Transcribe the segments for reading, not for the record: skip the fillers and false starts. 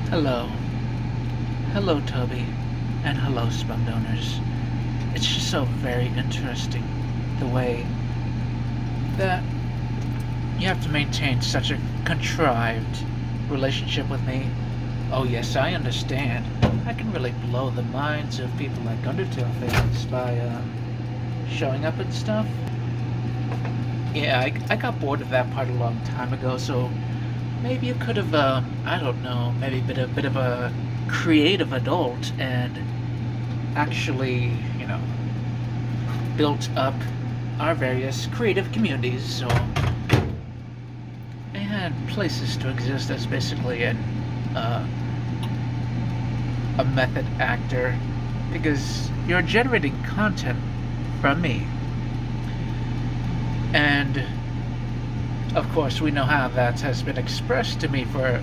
Hello. Hello, Toby. And hello, Spumdonors. It's just so very interesting the way that you have to maintain such a contrived relationship with me. Oh, yes, I understand. I can really blow the minds of people like Undertale fans by showing up and stuff. Yeah, I got bored of that part a long time ago, so maybe you could have, I don't know, maybe bit of a creative adult and actually, built up our various creative communities, so they had places to exist as basically uh, a method actor, because you're generating content from me. And of course, we know how that has been expressed to me for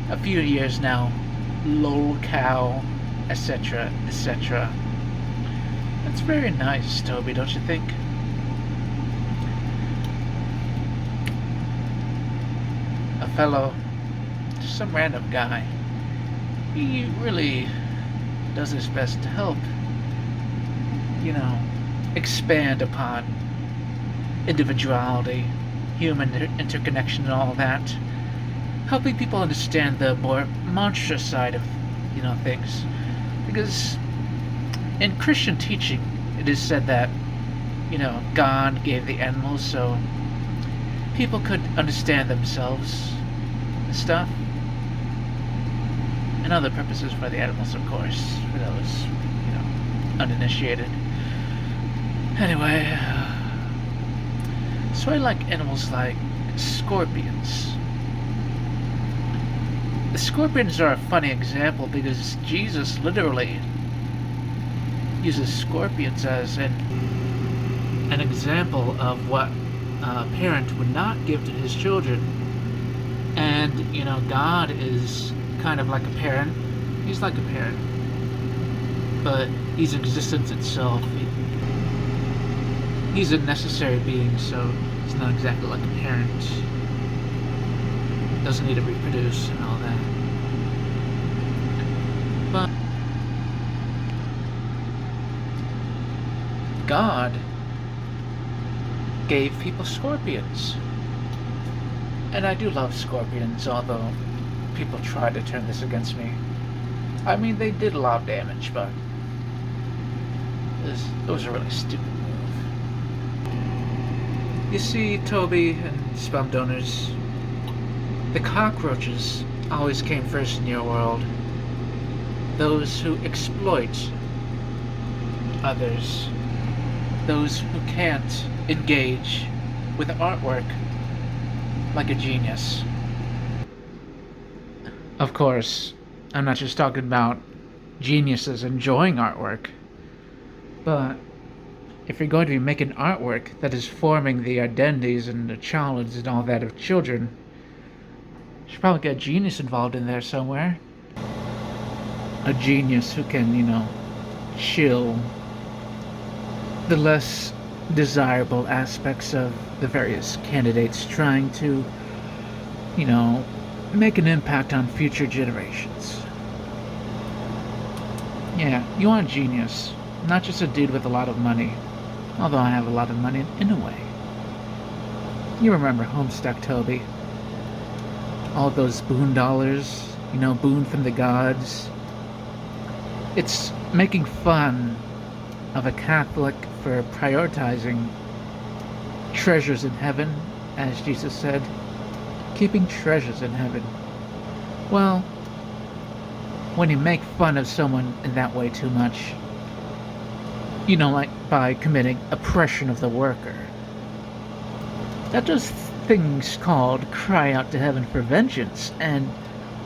a few years now. Lol cow, etc., etc. That's very nice, Toby, don't you think? A fellow, just some random guy, he really does his best to help, expand upon individuality, human interconnection, and all that, helping people understand the more monstrous side of, things. Because in Christian teaching, it is said that, God gave the animals so people could understand themselves and stuff, and other purposes for the animals, of course, for those, uninitiated. Anyway, so I like animals like scorpions. The scorpions are a funny example because Jesus literally uses scorpions as an example of what a parent would not give to his children. And, God is kind of like a parent. He's like a parent. But he's existence itself. He's a necessary being, so he's not exactly like a parent. Doesn't need to reproduce and all that. But God gave people scorpions. And I do love scorpions, although people try to turn this against me. I mean, they did a lot of damage, but it was a really stupid move. You see, Toby and Spumdonors, the cockroaches always came first in your world. Those who exploit others. Those who can't engage with artwork like a genius. Of course, I'm not just talking about geniuses enjoying artwork, but if you're going to be making artwork that is forming the identities and the challenges and all that of children, you should probably get a genius involved in there somewhere. A genius who can, chill the less desirable aspects of the various candidates trying to, make an impact on future generations. Yeah, you want a genius, not just a dude with a lot of money. Although I have a lot of money in a way. You remember Homestuck, Toby. All those boon dollars, boon from the gods. It's making fun of a Catholic for prioritizing treasures in heaven, as Jesus said. Keeping treasures in heaven. Well, when you make fun of someone in that way too much, like by committing oppression of the worker, that does things called cry out to heaven for vengeance, and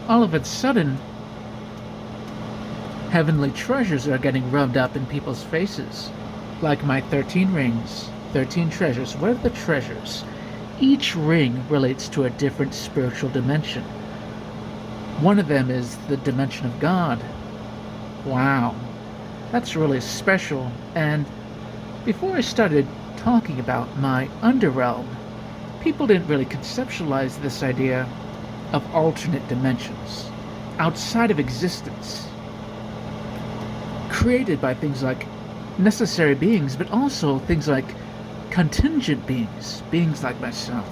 all of a sudden, heavenly treasures are getting rubbed up in people's faces. Like my 13 rings, 13 treasures. What are the treasures? Each ring relates to a different spiritual dimension. One of them is the dimension of God. Wow. That's really special. And before I started talking about my underrealm, people didn't really conceptualize this idea of alternate dimensions. outside of existence, created by things like necessary beings, but also things like contingent beings, beings like myself,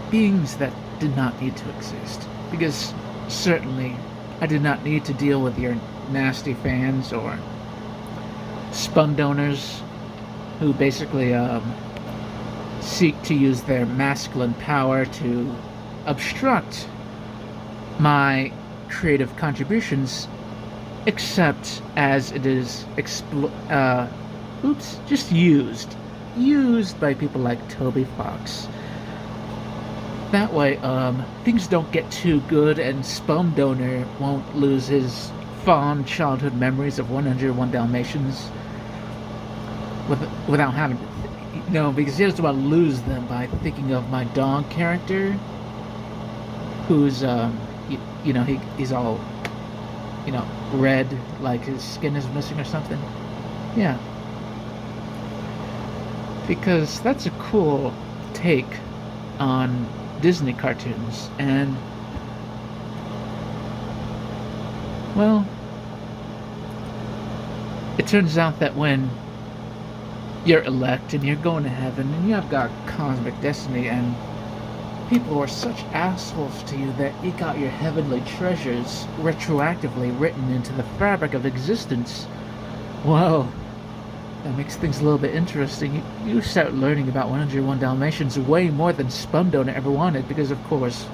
beings that did not need to exist. Because certainly I did not need to deal with your nasty fans or Spumdonors who basically seek to use their masculine power to obstruct my creative contributions, except as it is just used by people like Toby Fox. That way, things don't get too good, and Spumdonor won't lose his fond childhood memories of 101 Dalmatians without having to, because he doesn't want to lose them by thinking of my dog character, who's, he's all, red, like his skin is missing or something. Yeah. Because that's a cool take on Disney cartoons, and well, it turns out that when you're elect and you're going to heaven and you've got cosmic destiny and people are such assholes to you that you got your heavenly treasures retroactively written into the fabric of existence, well, that makes things a little bit interesting. You start learning about 101 Dalmatians way more than Spumdonor ever wanted, because of course,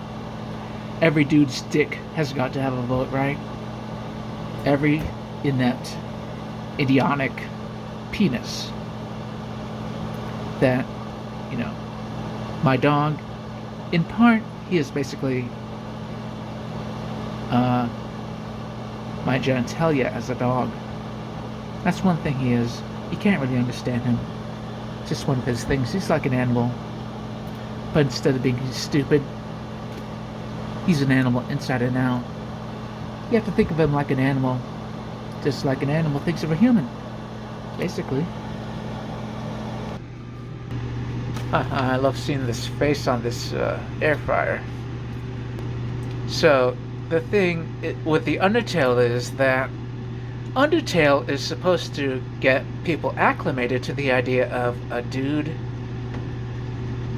every dude's dick has got to have a vote, right? Every inept, idiotic penis that, my dog, in part, he is basically my genitalia as a dog. That's one thing he is. You can't really understand him. It's just one of his things. He's like an animal. But instead of being stupid, he's an animal inside and out. You have to think of him like an animal. Just like an animal thinks of a human. Basically. I love seeing this face on this air fryer. So, the thing with the Undertale is that Undertale is supposed to get people acclimated to the idea of a dude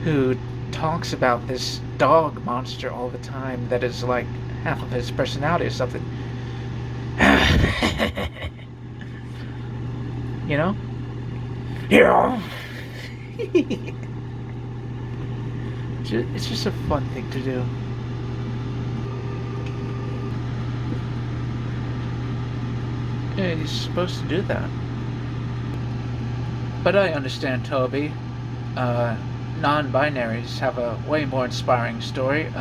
who talks about this dog monster all the time that is like half of his personality or something. Yeah. It's just a fun thing to do. Yeah, he's supposed to do that. But I understand Toby. Non-binaries have a way more inspiring story.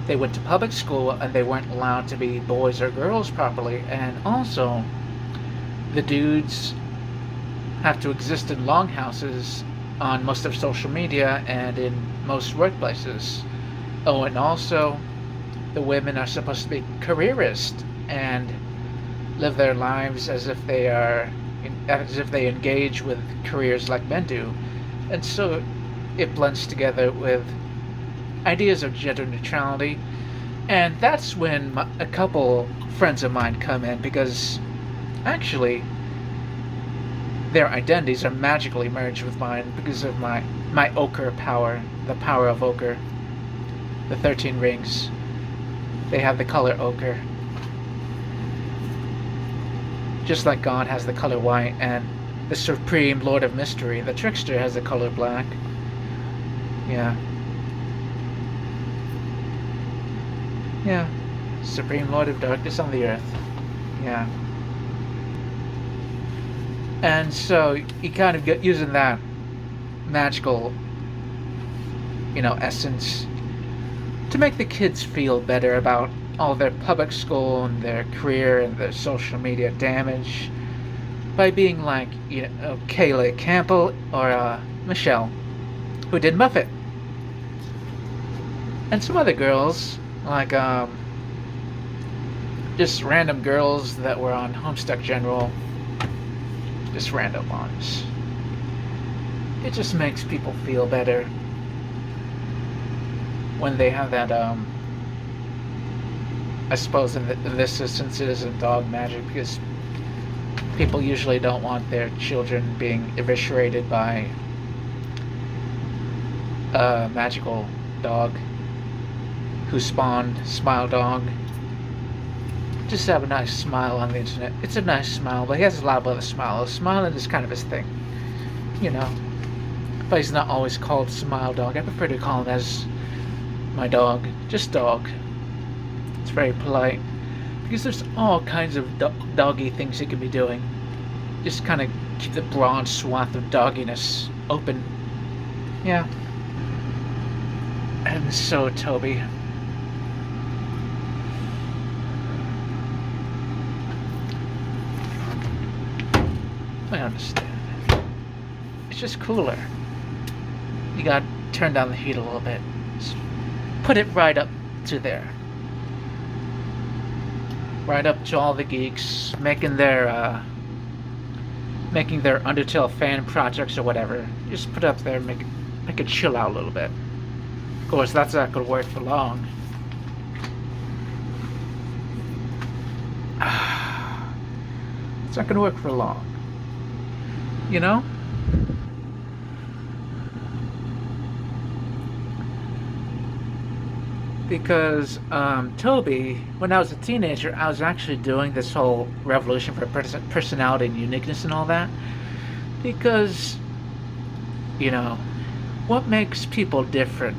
They went to public school and they weren't allowed to be boys or girls properly, and also the dudes have to exist in longhouses on most of social media and in most workplaces. Oh, and also the women are supposed to be careerists and live their lives as if they engage with careers like men do, and so it blends together with ideas of gender neutrality. And that's when a couple friends of mine come in, because actually their identities are magically merged with mine because of my ochre power, the power of ochre, the 13 rings. They have the color ochre. Just like God has the color white, and the Supreme Lord of Mystery, the Trickster, has the color black. Yeah. Yeah. Supreme Lord of Darkness on the earth. Yeah. And so you kind of get using that magical, essence to make the kids feel better about all their public school and their career and their social media damage by being like, Kayla Campbell or Michelle, who did Muffet. And some other girls, like just random girls that were on Homestuck General. Just random ones. It just makes people feel better when they have that I suppose in this instance it isn't dog magic because people usually don't want their children being eviscerated by a magical dog who spawned Smile Dog. Just have a nice smile on the internet. It's a nice smile, but he has a lot of other smiles. Smiling is kind of his thing, you know. But he's not always called Smile Dog. I prefer to call him as my dog. Just dog. It's very polite. Because there's all kinds of doggy things he could be doing. Just kind of keep the broad swath of dogginess open. Yeah. And so, Toby, I understand. It's just cooler. You gotta turn down the heat a little bit. Just put it right up to there. Right up to all the geeks making their Undertale fan projects or whatever. Just put it up there and make it chill out a little bit. Of course, that's not gonna work for long. It's not gonna work for long. You know? Because Toby, when I was a teenager, I was actually doing this whole revolution for personality and uniqueness and all that. Because, you know, what makes people different?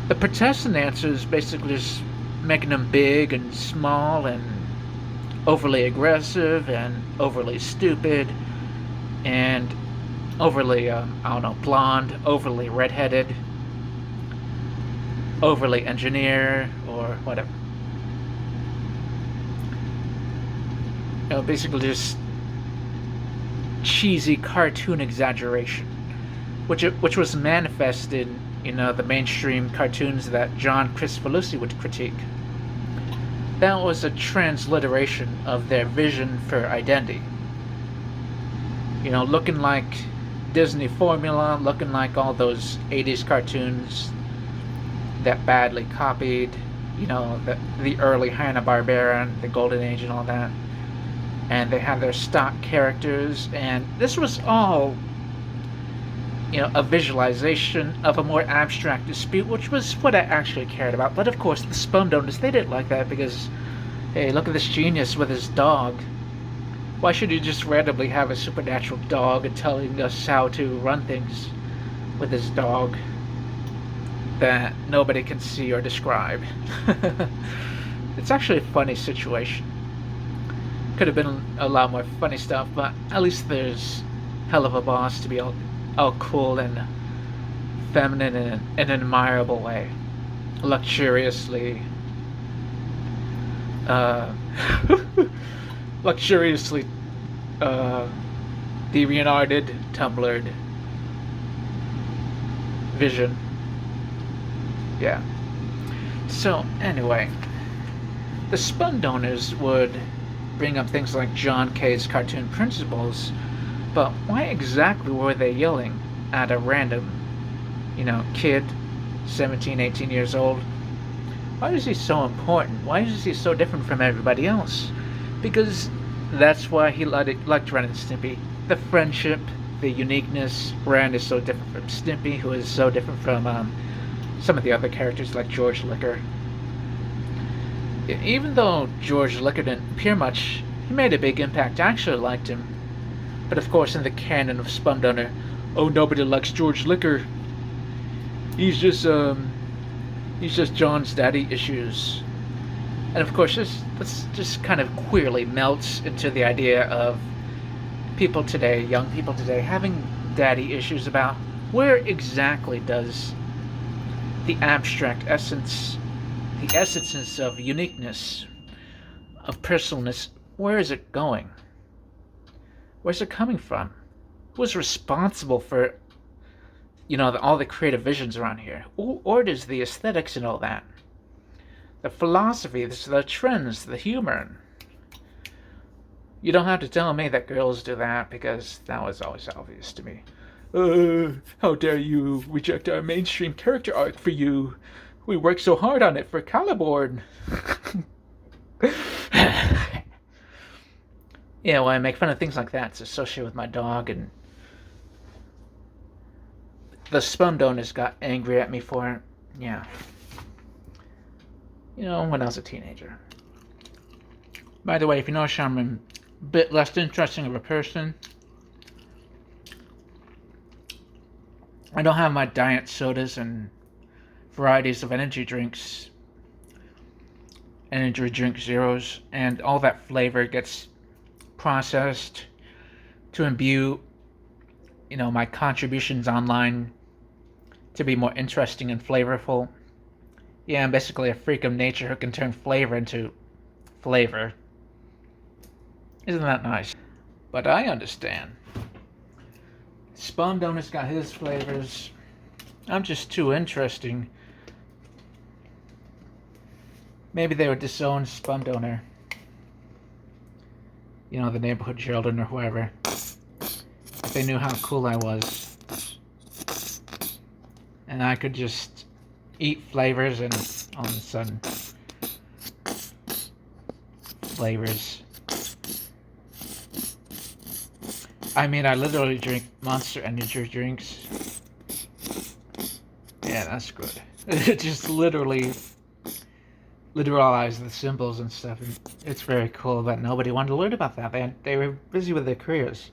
The Protestant answer is basically just making them big and small and overly aggressive and overly stupid and overly, I don't know, blonde, overly redheaded, overly engineer, or whatever. You know, basically just cheesy cartoon exaggeration, which was manifested in the mainstream cartoons that John Crispolucci would critique. That was a transliteration of their vision for identity. You know, looking like Disney formula, looking like all those 80s cartoons that badly copied, you know, the early Hanna-Barbera, the Golden Age and all that. And they had their stock characters, and this was all, you know, a visualization of a more abstract dispute, which was what I actually cared about. But of course, the Spumdonors, they didn't like that because, hey, look at this genius with his dog. Why should you just randomly have a supernatural dog and telling us how to run things with his dog that nobody can see or describe? It's actually a funny situation. Could have been a lot more funny stuff, but at least there's hell of a boss to be all cool and feminine in an admirable way. Luxuriously luxuriously deviant-arted, tumblered vision. Yeah. So, anyway, the Spumdonors would bring up things like John K's cartoon principles, but why exactly were they yelling at a random, you know, kid, 17, 18 years old? Why is he so important? Why is he so different from everybody else? Because that's why he liked Ren and Stimpy. The friendship, the uniqueness. Ren is so different from Stimpy, who is so different from some of the other characters like George Liquor. Even though George Liquor didn't appear much, he made a big impact. I actually liked him. But of course, in the canon of Spumdonor, oh, nobody likes George Liquor. He's just John's daddy issues. And of course, this just kind of queerly melts into the idea of people today, young people today, having daddy issues about where exactly does the abstract essence, the essence of uniqueness, of personalness, where is it going? Where's it coming from? Who's responsible for, you know, all the creative visions around here? Who orders the aesthetics and all that? The philosophy, the trends, the humor. You don't have to tell me that girls do that, because that was always obvious to me. How dare you reject our mainstream character arc for you? We worked so hard on it for Caliborn. Yeah, well, I make fun of things like that. It's associated with my dog, and the Spumdonors got angry at me for it. Yeah. When I was a teenager. By the way, if you notice I'm a bit less interesting of a person, I don't have my diet sodas and varieties of energy drink zeros, and all that flavor gets processed to imbue, my contributions online to be more interesting and flavorful. Yeah, I'm basically a freak of nature who can turn flavor into flavor. Isn't that nice? But I understand. Spumdonor's got his flavors. I'm just too interesting. Maybe they would disown Spumdonor. The neighborhood children or whoever. If they knew how cool I was. And I could just eat flavors and all of a sudden flavors. I mean, I literally drink Monster Energy drinks. Yeah, that's good. It just literalize the symbols and stuff. And it's very cool that nobody wanted to learn about that. They were busy with their careers.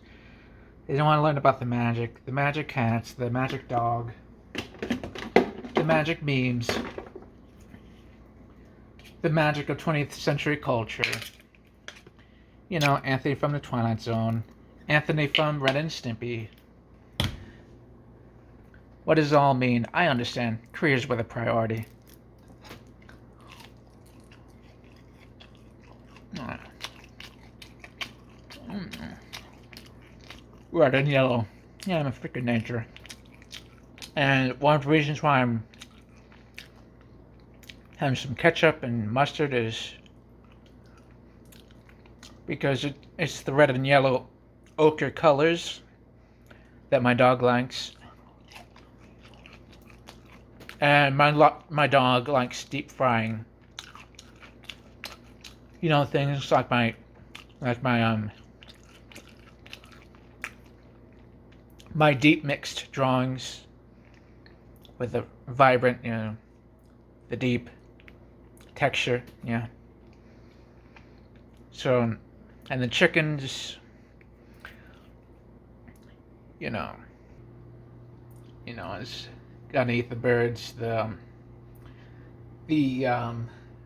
They didn't want to learn about the magic cats, the magic dog, the magic memes, the magic of 20th century culture. Anthony from the Twilight Zone, Anthony from Ren and Stimpy. What does it all mean? I understand. Careers were the priority. Red and yellow. Yeah, I'm a freak of nature. And one of the reasons why I'm having some ketchup and mustard is because it's the red and yellow ochre colors that my dog likes. And my dog likes deep frying. Things like my my deep mixed drawings with the vibrant, the deep texture, yeah. So, and the chickens, is gotta eat the birds, the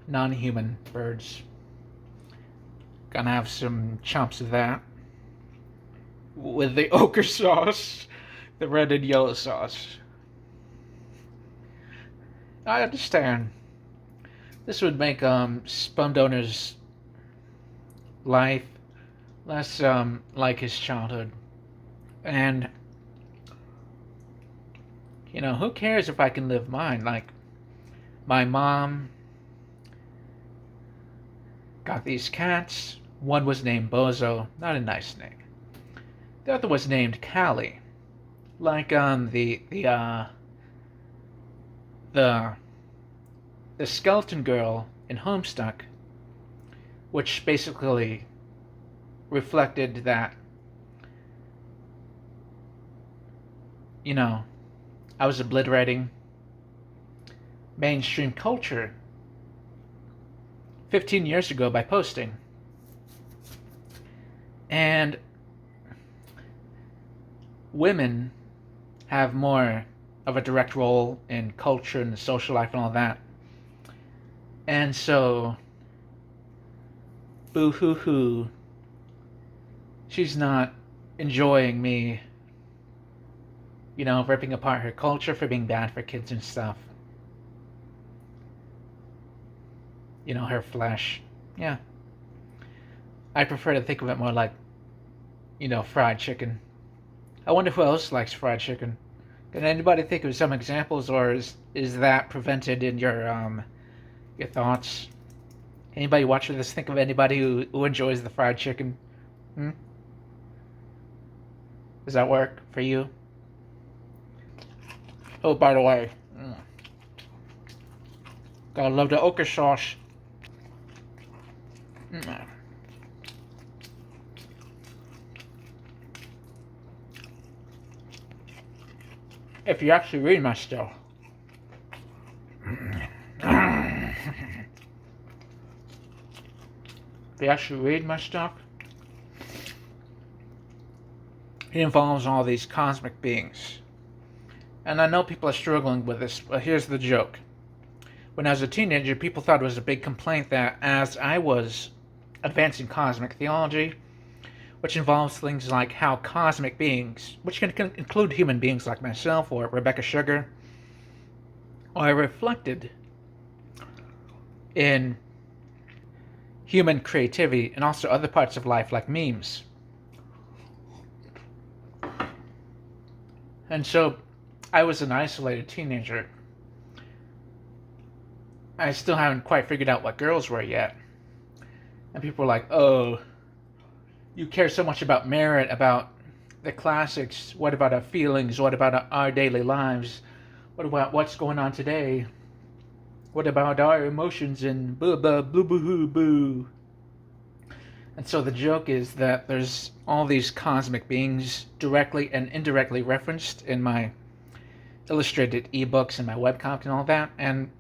non-human birds. Gonna have some chomps of that with the ochre sauce, the red and yellow sauce. I understand. This would make Spumdonor's life less like his childhood. And who cares if I can live mine? Like, my mom got these cats. One was named Bozo, not a nice name. The other was named Callie, like the skeleton girl in Homestuck, which basically reflected that, I was obliterating mainstream culture 15 years ago by posting. And women have more of a direct role in culture and social life and all that. And so, boo-hoo-hoo, she's not enjoying me, ripping apart her culture for being bad for kids and stuff. Her flesh. Yeah. I prefer to think of it more like, fried chicken. I wonder who else likes fried chicken. Can anybody think of some examples, or is that prevented in your thoughts? Anybody watching this think of anybody who enjoys the fried chicken? Does that work for you? Oh, by the way, gotta love the ochre sauce. If you actually read my stuff. If you actually read my stuff, it involves all these cosmic beings. And I know people are struggling with this, but here's the joke. When I was a teenager, people thought it was a big complaint that as I was advancing cosmic theology, which involves things like how cosmic beings, which can include human beings like myself or Rebecca Sugar, are reflected in human creativity and also other parts of life like memes. And so I was an isolated teenager. I still haven't quite figured out what girls were yet. And people were like, oh, you care so much about merit, about the classics. What about our feelings? What about our daily lives? What about what's going on today? What about our emotions and blah blah boo boo hoo boo? And so the joke is that there's all these cosmic beings directly and indirectly referenced in my illustrated ebooks and my webcomic and all that. And,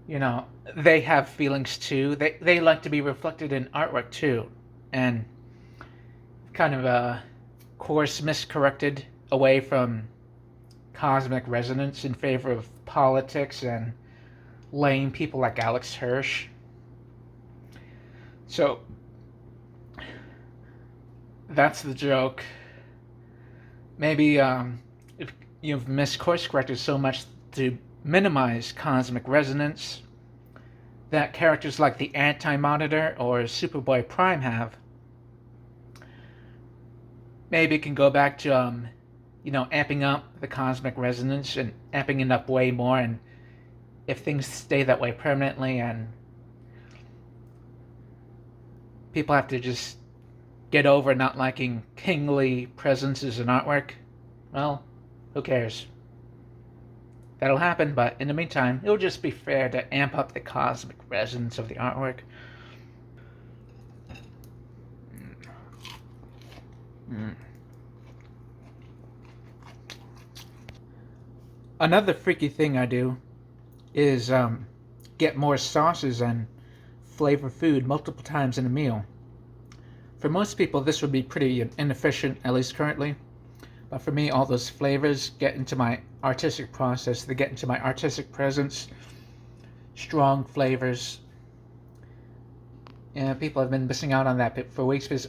you know, they have feelings too. They like to be reflected in artwork too. And kind of course miscorrected away from cosmic resonance in favor of politics and lame people like Alex Hirsch. So that's the joke. Maybe if you've miscourse corrected so much to minimize cosmic resonance that characters like the Anti-Monitor or Superboy Prime have, maybe it can go back to amping up the cosmic resonance and amping it up way more. And if things stay that way permanently and people have to just get over not liking kingly presences in artwork, well, who cares? That'll happen, but in the meantime, it'll just be fair to amp up the cosmic resonance of the artwork. Another freaky thing I do is get more sauces and flavor food multiple times in a meal. For most people, this would be pretty inefficient, at least currently. But for me, all those flavors get into my artistic process. They get into my artistic presence. Strong flavors. And people have been missing out on that for weeks because,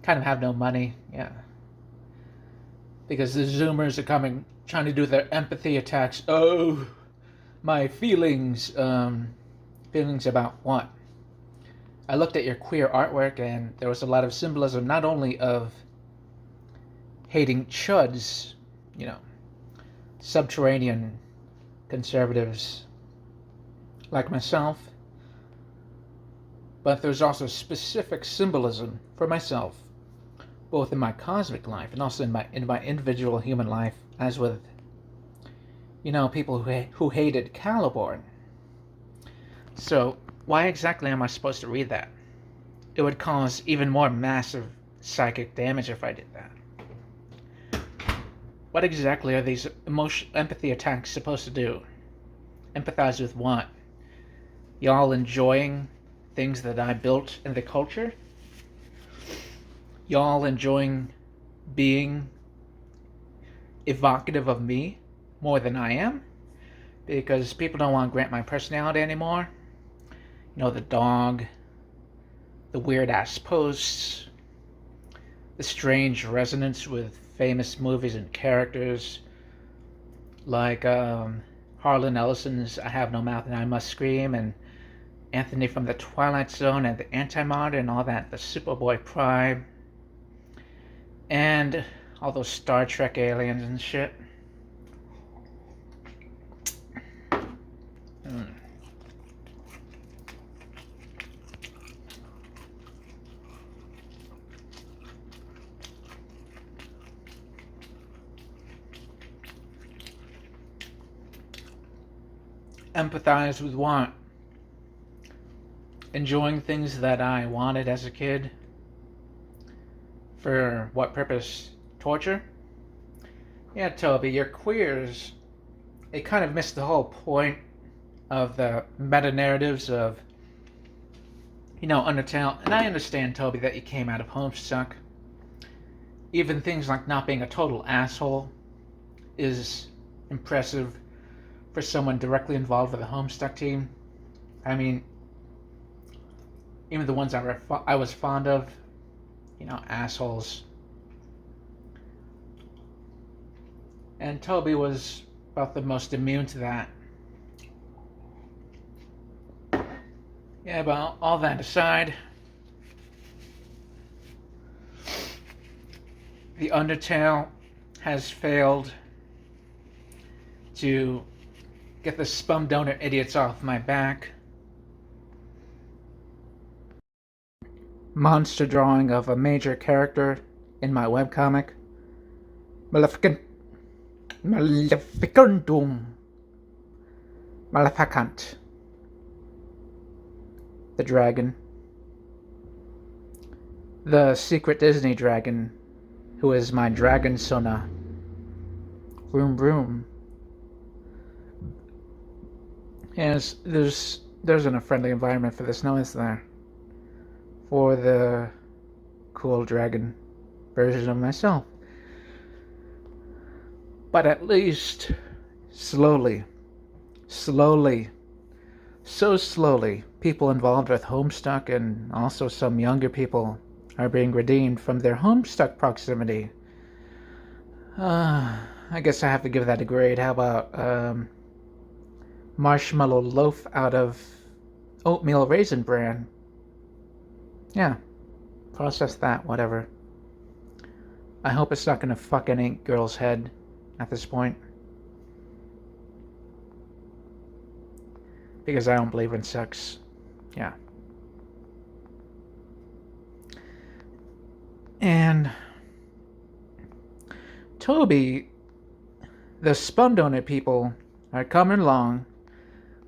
kind of have no money. Yeah. Because the Zoomers are coming, trying to do their empathy attacks. Oh, my feelings. Feelings about what? I looked at your queer artwork and there was a lot of symbolism, not only of hating chuds, subterranean conservatives like myself, but there's also specific symbolism for myself, both in my cosmic life and also in my individual human life, as with, people who hated Caliborn. So why exactly am I supposed to read that? It would cause even more massive psychic damage if I did that. What exactly are these empathy attacks supposed to do? Empathize with what? Y'all enjoying things that I built in the culture? Y'all enjoying being evocative of me more than I am? Because people don't want to grant my personality anymore. The dog, the weird-ass posts, the strange resonance with famous movies and characters, like Harlan Ellison's I Have No Mouth and I Must Scream, and Anthony from the Twilight Zone, and the Anti-Monitor, and all that, the Superboy Prime, and all those Star Trek aliens and shit. Empathize with what? enjoying things that I wanted as a kid. For what purpose? Torture? Yeah, Toby, your queers, it kind of missed the whole point of the meta narratives of, Undertale. And I understand, Toby, that you came out of Homestuck. Even things like not being a total asshole is impressive for someone directly involved with the Homestuck team. I mean, even the ones I was fond of, assholes. And Toby was about the most immune to that. Yeah, but all that aside, the Undertale has failed to get the Spumdonor idiots off my back. Monster drawing of a major character in my webcomic. Maleficent. The dragon. The secret Disney dragon, who is my dragon Sona. Vroom vroom. Yes, there isn't a friendly environment for this, no, is there? For the cool dragon version of myself. But at least, slowly, so slowly, people involved with Homestuck and also some younger people are being redeemed from their Homestuck proximity. I guess I have to give that a grade. How about marshmallow loaf out of oatmeal raisin bran? Yeah, process that, whatever. I hope it's not gonna fuck any girl's head at this point. Because I don't believe in sex. Yeah. And Toby, the Spumdonor people are coming along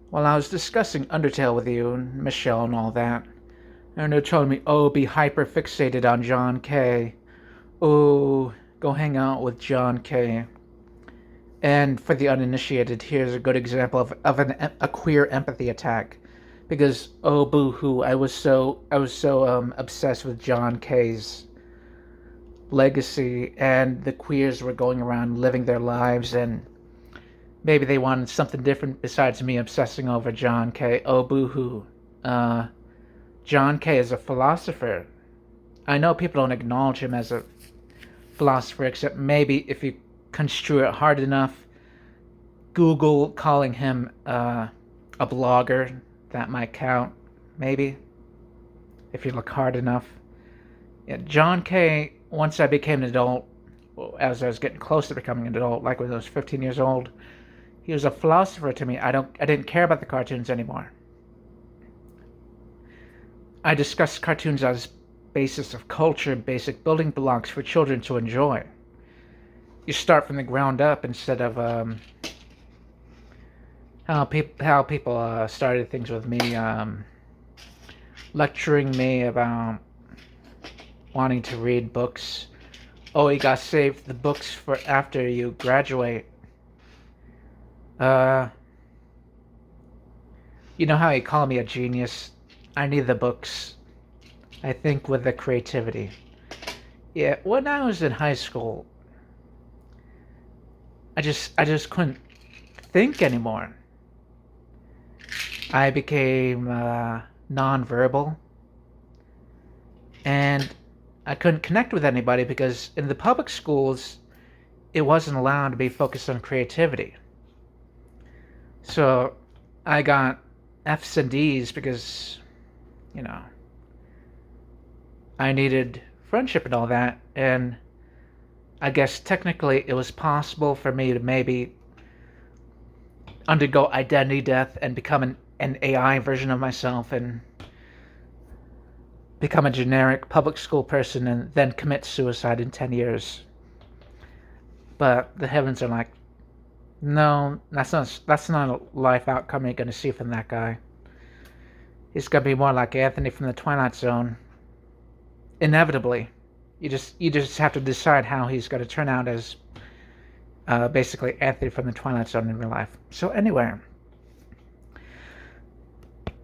while I was discussing Undertale with you and Michelle and all that. And they're telling me, oh, be hyper fixated on John K. Oh, go hang out with John K. And for the uninitiated, here's a good example of a queer empathy attack. Because, oh, boo-hoo, I was so obsessed with John K's legacy, and the queers were going around living their lives, and maybe they wanted something different besides me obsessing over John K. Oh, boo-hoo. John K. is a philosopher. I know people don't acknowledge him as a philosopher, except maybe if you construe it hard enough. Google calling him a blogger, that might count, maybe, if you look hard enough. Yeah, John K., once I became an adult, as I was getting close to becoming an adult, like when I was 15 years old, he was a philosopher to me. I didn't care about the cartoons anymore. I discussed cartoons as basis of culture, basic building blocks for children to enjoy. You start from the ground up instead of how people started things with me, lecturing me about wanting to read books. Oh, you gotta save the books for after you graduate. You know how you call me a genius? I need the books. I think with the creativity. Yeah, when I was in high school, I just couldn't think anymore. I became non-verbal, and I couldn't connect with anybody because in the public schools, it wasn't allowed to be focused on creativity. So I got F's and D's because, I needed friendship and all that, and I guess technically it was possible for me to maybe undergo identity death and become an AI version of myself and become a generic public school person and then commit suicide in 10 years. But the heavens are like, no, that's not a life outcome you're going to see from that guy. He's gonna be more like Anthony from the Twilight Zone. Inevitably, you just have to decide how he's gonna turn out as basically Anthony from the Twilight Zone in real life. So anyway,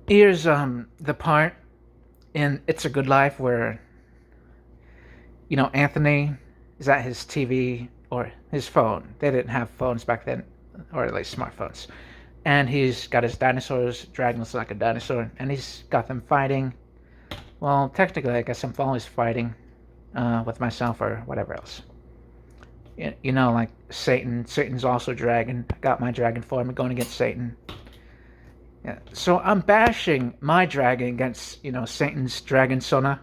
here's the part in It's a Good Life where Anthony is at his TV or his phone. They didn't have phones back then, or at least smartphones. And he's got his dinosaurs, Dragon's like a dinosaur, and he's got them fighting. Well, technically, I guess I'm always fighting with myself or whatever else. Like Satan. Satan's also a dragon. I got my dragon form. I'm going against Satan. Yeah. So I'm bashing my dragon against, Satan's dragon sona.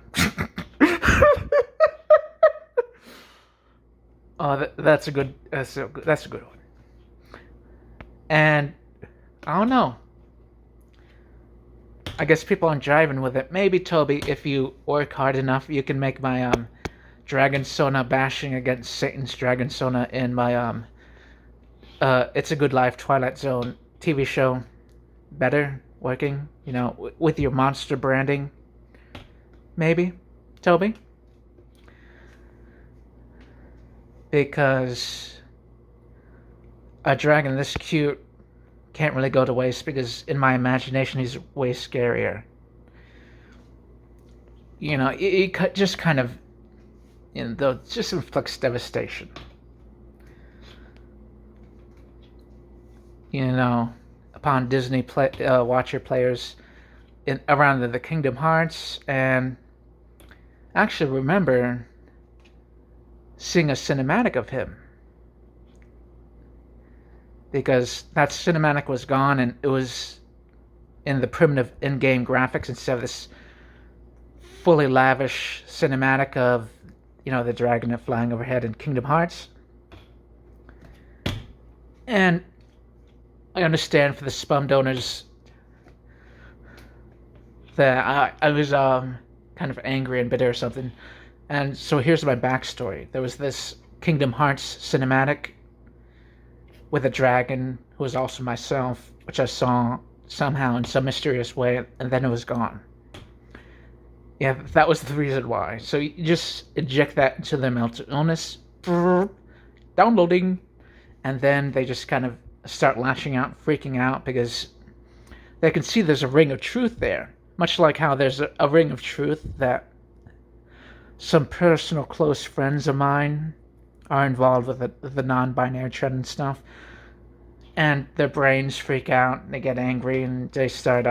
Oh, that's a good one. And I don't know. I guess people aren't driving with it. Maybe, Toby, if you work hard enough, you can make my Dragon Sona bashing against Satan's Dragon Sona in my It's a Good Life Twilight Zone TV show better working, with your monster branding. Maybe, Toby? Because a dragon this cute can't really go to waste, because in my imagination he's way scarier. He just kind of, just inflicts devastation. Upon Disney Watcher players around the Kingdom Hearts, and actually remember seeing a cinematic of him, because that cinematic was gone and it was in the primitive in-game graphics instead of this fully lavish cinematic of the dragon flying overhead in Kingdom Hearts. And I understand for the Spumdonors that I was kind of angry and bitter or something. And so here's my backstory. There was this Kingdom Hearts cinematic with a dragon who was also myself, which I saw somehow in some mysterious way, and then it was gone. Yeah, that was the reason why. So you just inject that into their mental illness, downloading, and then they just kind of start lashing out, freaking out, because they can see there's a ring of truth there. Much like how there's a ring of truth that some personal close friends of mine are involved with the non-binary trend and stuff, and their brains freak out and they get angry and they start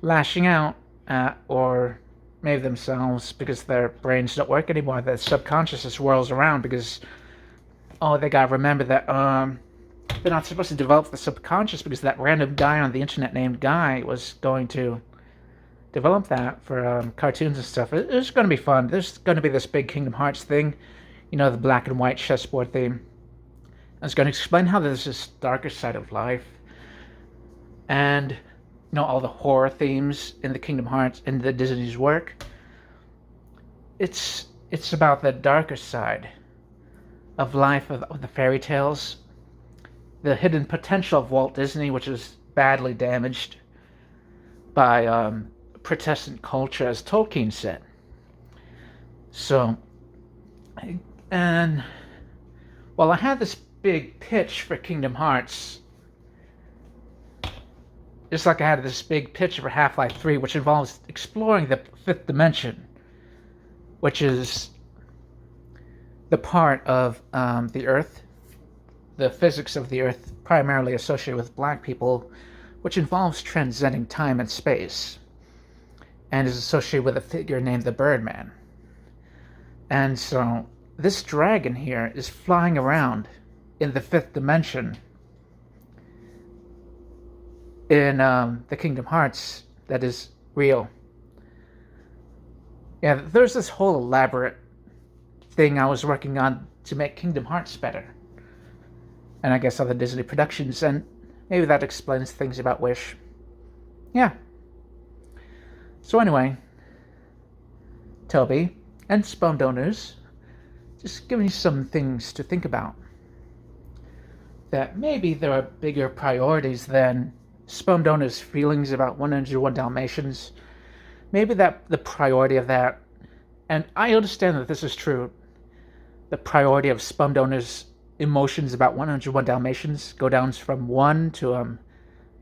lashing out at, or maybe themselves, because their brains don't work anymore. The subconscious just whirls around because they gotta remember that they're not supposed to develop the subconscious, because that random guy on the internet named Guy was going to develop that for cartoons and stuff. It's going to be fun. There's going to be this big Kingdom Hearts thing, the black and white chessboard theme. It's going to explain how there's this darker side of life, and all the horror themes in the Kingdom Hearts and the Disney's work. It's about the darker side of life, of the fairy tales, the hidden potential of Walt Disney, which is badly damaged by Protestant culture, as Tolkien said. So, and while I had this big pitch for Kingdom Hearts, just like I had this big pitch for Half-Life 3, which involves exploring the fifth dimension, which is the part of the Earth, the physics of the Earth primarily associated with black people, which involves transcending time and space, and is associated with a figure named the Birdman. And so this dragon here is flying around in the fifth dimension in the Kingdom Hearts that is real. Yeah, there's this whole elaborate thing I was working on to make Kingdom Hearts better, and I guess other Disney productions, and maybe that explains things about Wish. Yeah. So anyway, Toby and Spumdonors, just giving you some things to think about. That maybe there are bigger priorities than Spumdonor's feelings about 101 Dalmatians. Maybe that the priority of that, and I understand that this is true, the priority of Spumdonor's emotions about 101 Dalmatians go down from 1 to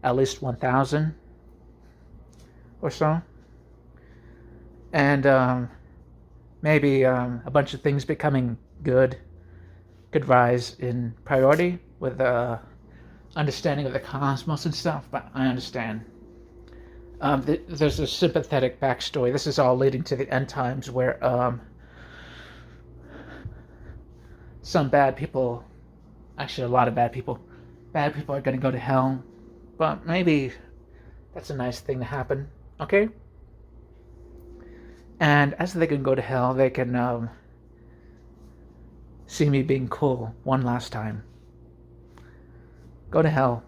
at least 1,000 or so. And maybe a bunch of things becoming good could rise in priority with understanding of the cosmos and stuff, but I understand. There's a sympathetic backstory. This is all leading to the end times where some bad people, actually a lot of bad people are going to go to hell, but maybe that's a nice thing to happen, okay? And as they can go to hell, they can see me being cool one last time. Go to hell.